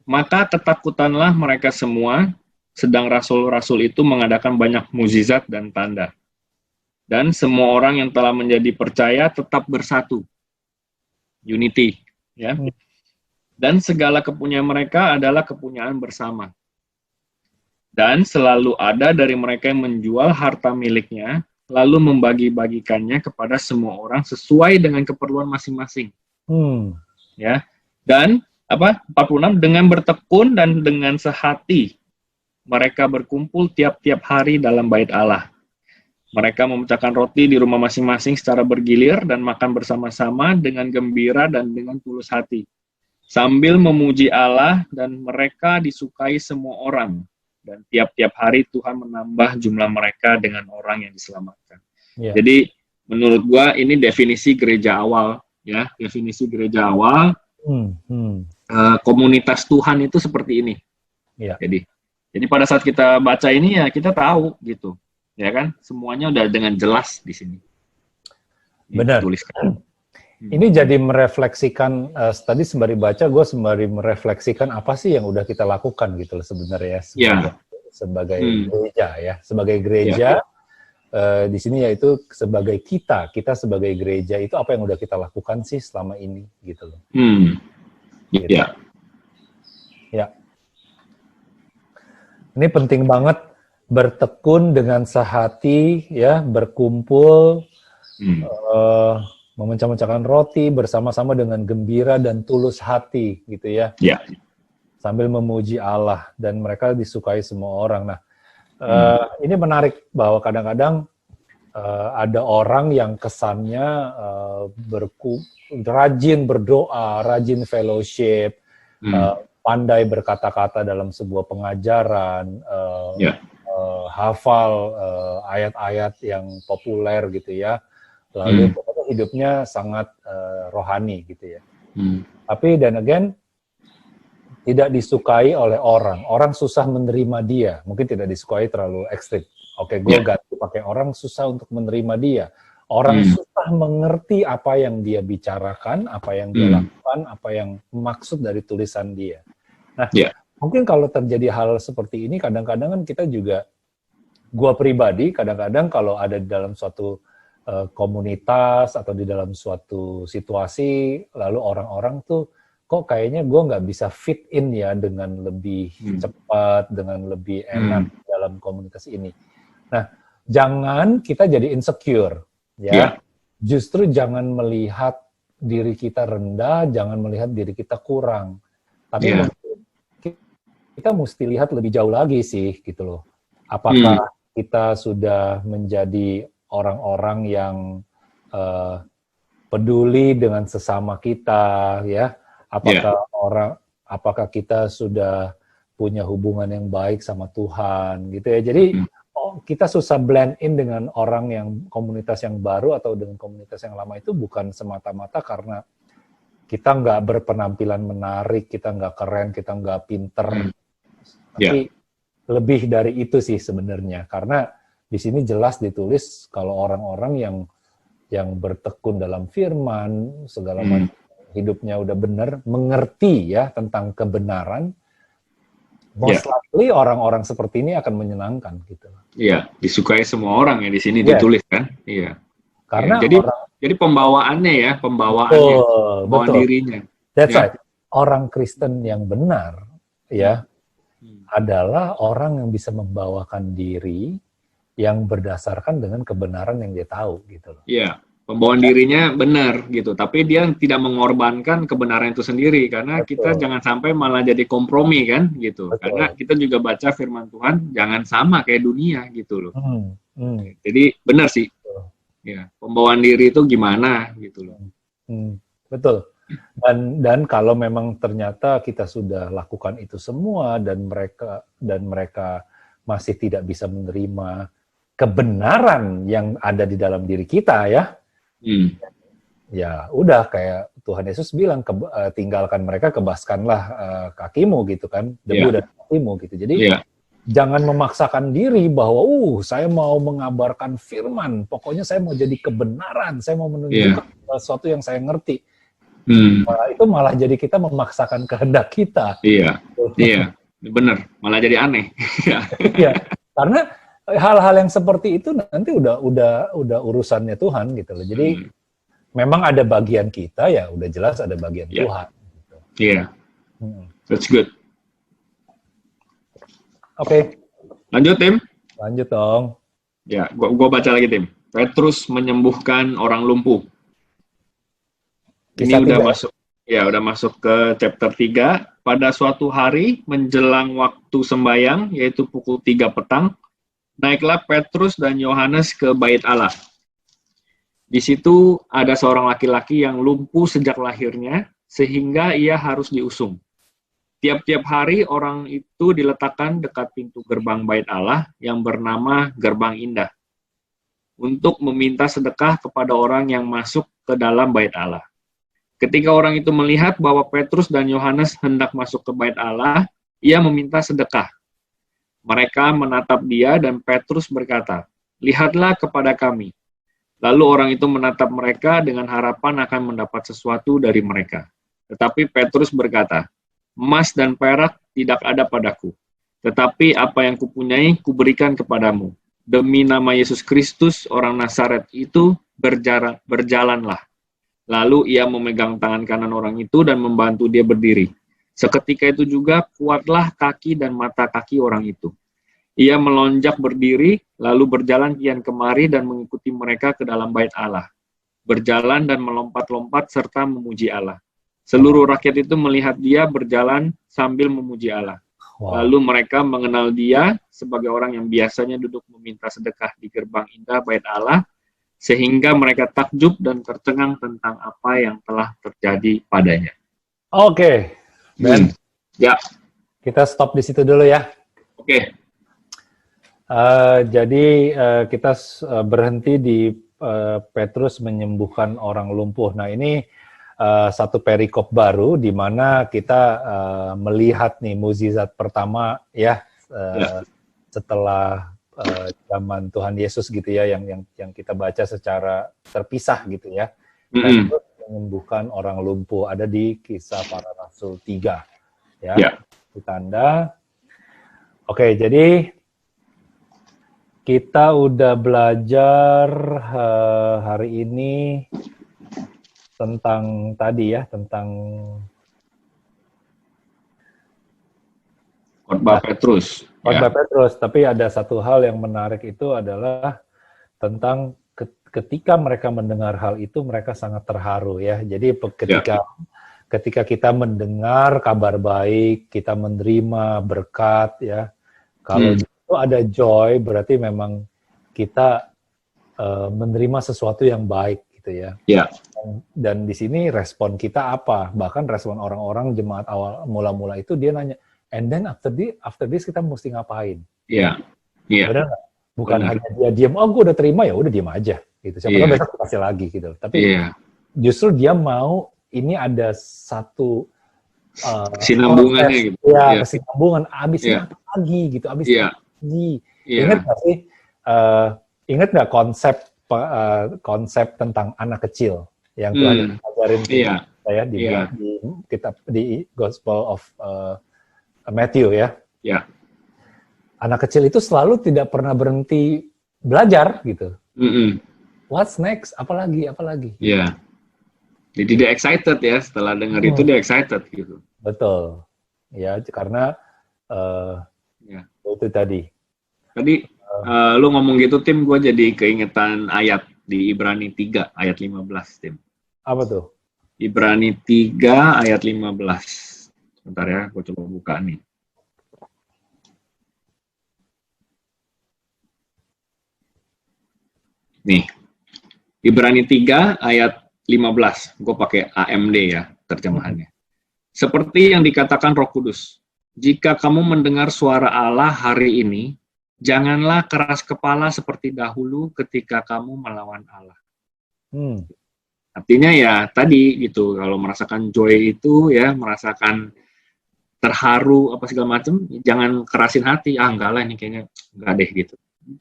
maka ketakutanlah mereka semua, sedang rasul-rasul itu mengadakan banyak mukjizat dan tanda. Dan semua orang yang telah menjadi percaya tetap bersatu. Unity, ya. Dan segala kepunyaan mereka adalah kepunyaan bersama. Dan selalu ada dari mereka yang menjual harta miliknya, lalu membagi-bagikannya kepada semua orang sesuai dengan keperluan masing-masing. Ya. Dan 46, dengan bertekun dan dengan sehati mereka berkumpul tiap-tiap hari dalam bait Allah. Mereka memecahkan roti di rumah masing-masing secara bergilir dan makan bersama-sama dengan gembira dan dengan tulus hati, sambil memuji Allah, dan mereka disukai semua orang. Dan tiap-tiap hari Tuhan menambah jumlah mereka dengan orang yang diselamatkan. Yeah. Jadi menurut gua ini definisi gereja awal, ya, definisi gereja awal. Komunitas Tuhan itu seperti ini. Yeah. Jadi pada saat kita baca ini ya kita tahu gitu, ya kan? Semuanya udah dengan jelas di sini. Benar. Dituliskan. Ini jadi merefleksikan, tadi sembari baca, gue sembari merefleksikan apa sih yang udah kita lakukan gitu loh sebenarnya sebagai gereja ya, sebagai gereja di sini yaitu sebagai kita sebagai gereja itu apa yang udah kita lakukan sih selama ini gitu loh. Gitu. Ya. Ini penting banget, bertekun dengan sehati ya, berkumpul. Memecah-mecahkan roti bersama-sama dengan gembira dan tulus hati gitu ya. Yeah. Sambil memuji Allah, dan mereka disukai semua orang. Nah, ini menarik bahwa kadang-kadang ada orang yang kesannya rajin berdoa, rajin fellowship, pandai berkata-kata dalam sebuah pengajaran, hafal ayat-ayat yang populer gitu ya. Lalu hidupnya sangat rohani gitu ya. Tapi dan again tidak disukai oleh orang. Orang susah menerima dia. Mungkin tidak disukai terlalu ekstrim. Oke, gue ganti pakai orang susah untuk menerima dia. Orang susah mengerti apa yang dia bicarakan, apa yang dia lakukan, apa yang maksud dari tulisan dia. Nah, mungkin kalau terjadi hal seperti ini, kadang-kadang kan kita juga, gue pribadi, kadang-kadang kalau ada dalam suatu komunitas atau di dalam suatu situasi, lalu orang-orang tuh kok kayaknya gue nggak bisa fit in ya dengan lebih cepat, dengan lebih enak dalam komunitas ini. Nah, jangan kita jadi insecure, ya. Justru jangan melihat diri kita rendah, jangan melihat diri kita kurang. Tapi kita mesti lihat lebih jauh lagi sih, gitu loh. Apakah kita sudah menjadi orang-orang yang peduli dengan sesama kita, ya? Apakah kita sudah punya hubungan yang baik sama Tuhan, gitu ya? Jadi kita susah blend in dengan orang yang komunitas yang baru atau dengan komunitas yang lama itu bukan semata-mata karena kita nggak berpenampilan menarik, kita nggak keren, kita nggak pinter, tapi lebih dari itu sih sebenarnya, karena di sini jelas ditulis kalau orang-orang yang bertekun dalam firman, segala macam hidupnya udah benar, mengerti ya tentang kebenaran, most likely orang-orang seperti ini akan menyenangkan gitu. Iya, disukai semua orang ya di sini ditulis kan. Iya. Karena jadi pembawaannya pembawaan dirinya. That's right. Orang Kristen yang benar ya adalah orang yang bisa membawakan diri yang berdasarkan dengan kebenaran yang dia tahu gitu loh. Iya. Pembawaan dirinya benar gitu, tapi dia tidak mengorbankan kebenaran itu sendiri, karena kita Betul. jangan sampai malah jadi kompromi kan gitu. Karena Betul. kita juga baca firman Tuhan, jangan sama kayak dunia gitu loh. Hmm, hmm, Jadi benar sih, betul. ya pembawaan diri itu gimana gitu loh. Hmm, betul. Dan kalau memang ternyata kita sudah lakukan itu semua dan mereka masih tidak bisa menerima kebenaran yang ada di dalam diri kita ya. Hmm. Ya udah kayak Tuhan Yesus bilang tinggalkan mereka, kebaskanlah kakimu gitu kan, debu dan kakimu gitu. Jadi jangan memaksakan diri bahwa saya mau mengabarkan firman, pokoknya saya mau jadi kebenaran, saya mau menunjukkan sesuatu yang saya ngerti. Itu malah jadi kita memaksakan kehendak kita. Iya, benar, malah jadi aneh. Iya, karena hal-hal yang seperti itu nanti udah urusannya Tuhan gitu loh. Jadi memang ada bagian kita, ya udah jelas ada bagian Tuhan. Gitu. Iya, that's good. Oke. Lanjut, Tim. Lanjut dong. Ya, gua baca lagi, Tim. Petrus menyembuhkan orang lumpuh. Ini udah masuk ke chapter 3. Pada suatu hari menjelang waktu sembahyang, yaitu pukul 3 petang, naiklah Petrus dan Yohanes ke bait Allah. Di situ ada seorang laki-laki yang lumpuh sejak lahirnya, sehingga ia harus diusung. Tiap-tiap hari orang itu diletakkan dekat pintu gerbang bait Allah yang bernama Gerbang Indah, untuk meminta sedekah kepada orang yang masuk ke dalam bait Allah. Ketika orang itu melihat bahwa Petrus dan Yohanes hendak masuk ke bait Allah, ia meminta sedekah. Mereka menatap dia dan Petrus berkata, "Lihatlah kepada kami." Lalu orang itu menatap mereka dengan harapan akan mendapat sesuatu dari mereka. Tetapi Petrus berkata, "Emas dan perak tidak ada padaku, tetapi apa yang kupunyai kuberikan kepadamu. Demi nama Yesus Kristus, orang Nazaret itu, berjalanlah." Lalu ia memegang tangan kanan orang itu dan membantu dia berdiri. Seketika itu juga kuatlah kaki dan mata kaki orang itu. Ia melonjak berdiri, lalu berjalan kian kemari dan mengikuti mereka ke dalam bait Allah. Berjalan dan melompat-lompat serta memuji Allah. Seluruh rakyat itu melihat dia berjalan sambil memuji Allah. Lalu mereka mengenal dia sebagai orang yang biasanya duduk meminta sedekah di gerbang indah bait Allah, sehingga mereka takjub dan tercengang tentang apa yang telah terjadi padanya. Oke, Ben. Ya. Kita stop di situ dulu ya. Oke. Jadi kita berhenti di Petrus menyembuhkan orang lumpuh. Nah ini satu perikop baru di mana kita melihat nih mukjizat pertama ya. Setelah zaman Tuhan Yesus gitu ya, yang kita baca secara terpisah gitu ya. Petrus menyembuhkan orang lumpuh, ada di Kisah Para Rasul 3 ya. Di tanda. Oke, jadi kita udah belajar hari ini tentang tadi ya, tentang khotbah Petrus. Khotbah Petrus, tapi ada satu hal yang menarik itu adalah tentang ketika mereka mendengar hal itu, mereka sangat terharu ya. Jadi ketika kita mendengar kabar baik, kita menerima berkat ya, kalau itu ada joy, berarti memang kita menerima sesuatu yang baik gitu ya. Dan di sini respon kita apa? Bahkan respon orang-orang jemaat awal mula-mula itu dia nanya, and then after this kita mesti ngapain? Benar nggak? Bukan hanya dia diam, gue udah terima ya, udah diam aja gitu. Siapa tahu besok kasih lagi gitu. Tapi justru dia mau ini ada satu kesinambungannya gitu. Kesinambungan. Abisnya apa lagi gitu? Abisnya lagi. Ingat nggak sih? Ingat nggak konsep tentang anak kecil yang Tuhan ajarin saya di kitab di Gospel of Matthew ya. Anak kecil itu selalu tidak pernah berhenti belajar gitu. What's next? Apalagi? Jadi dia excited ya, setelah dengar itu dia excited gitu. Betul. Ya, karena itu tadi. Tadi lu ngomong gitu, Tim, gue jadi keingetan ayat di Ibrani 3 ayat 15, Tim. Apa tuh? Ibrani 3 ayat 15. Sebentar ya, gue coba buka nih. Nih, Ibrani 3 ayat 15. Gue pakai AMD ya, terjemahannya. Seperti yang dikatakan Roh Kudus, jika kamu mendengar suara Allah hari ini, janganlah keras kepala seperti dahulu ketika kamu melawan Allah. Artinya ya tadi gitu, kalau merasakan joy itu ya, merasakan terharu apa segala macam, jangan kerasin hati. Enggak lah, ini kayaknya enggak deh gitu.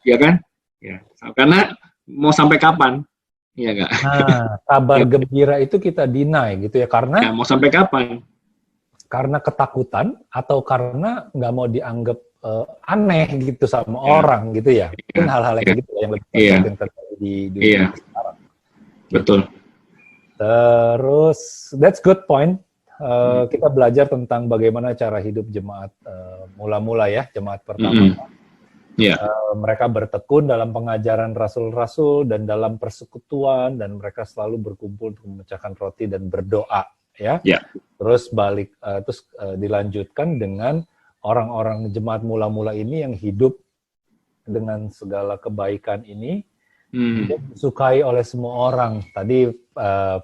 Ya kan? Ya, karena mau sampai kapan? Iya enggak? Nah, kabar gembira itu kita deny gitu ya, karena ya, mau sampai kapan? Karena ketakutan atau karena nggak mau dianggap aneh gitu sama orang gitu ya. Mungkin hal-hal yang gitu yang lebih yang terjadi di dunia sekarang. Betul. Terus that's good point. Kita belajar tentang bagaimana cara hidup jemaat mula-mula ya, jemaat pertama. Mereka bertekun dalam pengajaran rasul-rasul dan dalam persekutuan, dan mereka selalu berkumpul untuk memecahkan roti dan berdoa ya. Terus dilanjutkan dengan orang-orang jemaat mula-mula ini yang hidup dengan segala kebaikan ini, disukai oleh semua orang. Tadi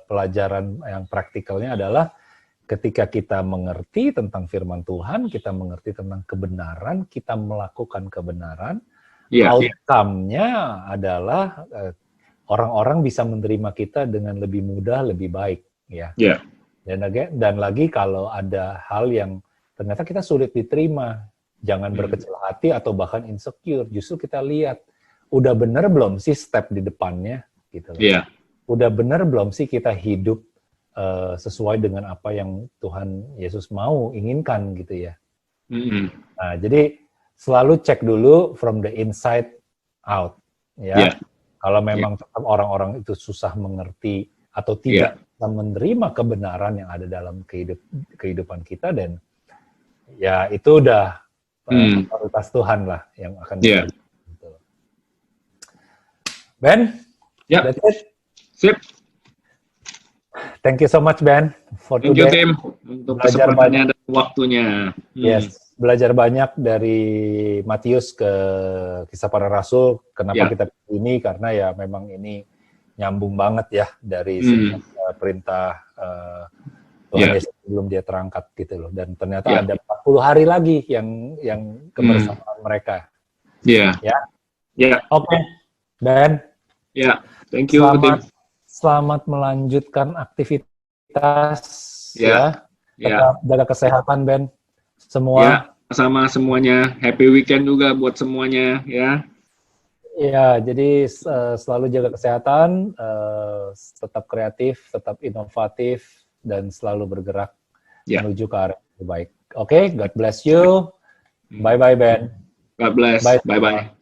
pelajaran yang praktikalnya adalah ketika kita mengerti tentang firman Tuhan, kita mengerti tentang kebenaran, kita melakukan kebenaran, outcome-nya adalah orang-orang bisa menerima kita dengan lebih mudah, lebih baik. Ya. Dan lagi kalau ada hal yang ternyata kita sulit diterima, jangan berkecil hati atau bahkan insecure. Justru kita lihat, udah bener belum sih step di depannya? Gitu. Udah bener belum sih kita hidup sesuai dengan apa yang Tuhan Yesus mau, inginkan gitu ya. Nah, jadi selalu cek dulu from the inside out. Ya. Kalau memang tetap orang-orang itu susah mengerti atau tidak bisa menerima kebenaran yang ada dalam kehidupan kita, dan ya itu udah otoritas Tuhan lah yang akan terjadi. Ben, that's it. Sip. Thank you so much, Ben, for today. Thank you, Tim, untuk kesempatannya dan waktunya. Yes, belajar banyak dari Matius ke Kisah Para Rasul. Kenapa kita ini? Karena ya memang ini nyambung banget ya dari perintah Tuhan Yesus sebelum dia terangkat gitu loh. Dan ternyata ada 40 hari lagi yang kebersamaan mereka. Oke, Ben. Thank you, Tim. Selamat melanjutkan aktivitas ya. Tetap jaga kesehatan, Ben. Semua. Sama semuanya. Happy weekend juga buat semuanya ya. Ya, jadi selalu jaga kesehatan, tetap kreatif, tetap inovatif, dan selalu bergerak menuju ke arah yang terbaik. Oke, God bless you. Bye-bye, Ben. God bless. Bye-bye.